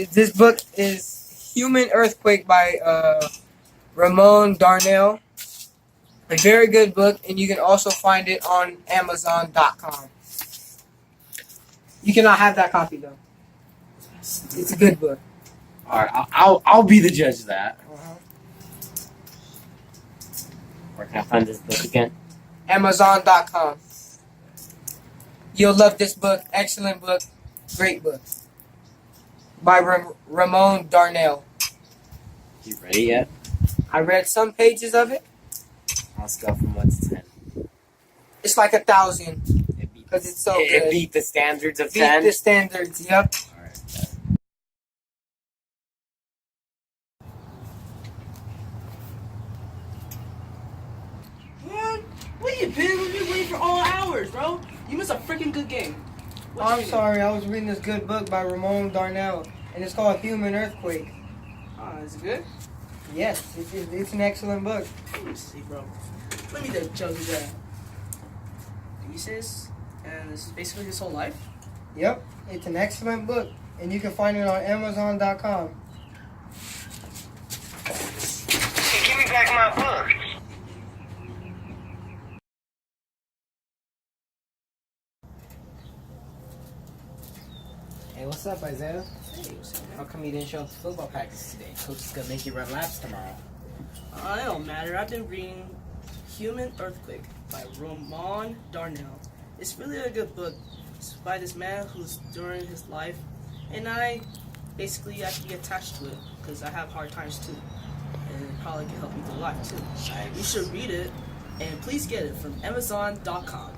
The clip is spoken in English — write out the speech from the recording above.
This book is Human Earthquake by Ramon Darnell. A very good book, and you can also find it on Amazon.com. You cannot have that copy though. It's a good book. All right, I'll be the judge of that. Where can I find this book again? Amazon.com. You'll love this book. Excellent book. Great book. By Ramon Darnell. You ready yet? I read some pages of it. Let's go from 1 to 10. It's like 1,000. It beat, 'Cause it's so it good. beat the standards of Beat 10. the standards, yep. Alright. Man, where you been? We've been waiting for all hours, bro. You missed a freaking good game. What you I'm reading? sorry, I was reading this good book by Ramon Darnell, and it's called Human Earthquake. Is it good? Yes, it's an excellent book. Let me see, bro. Let me just judge that. Thesis, and this is basically his whole life. Yep, it's an excellent book, and you can find it on Amazon.com. Hey, give me back my book. Hey, what's up, Isaiah? Hey, what's up, man? How come you didn't show up to football practice today? Coach is gonna make you run laps tomorrow. It don't matter. I've been reading Human Earthquake by Ramon Darnell. It's really a good book. It's by this man who's during his life, and I basically actually attached to it because I have hard times too, and it probably can help me through life too. You should read it, and please get it from Amazon.com.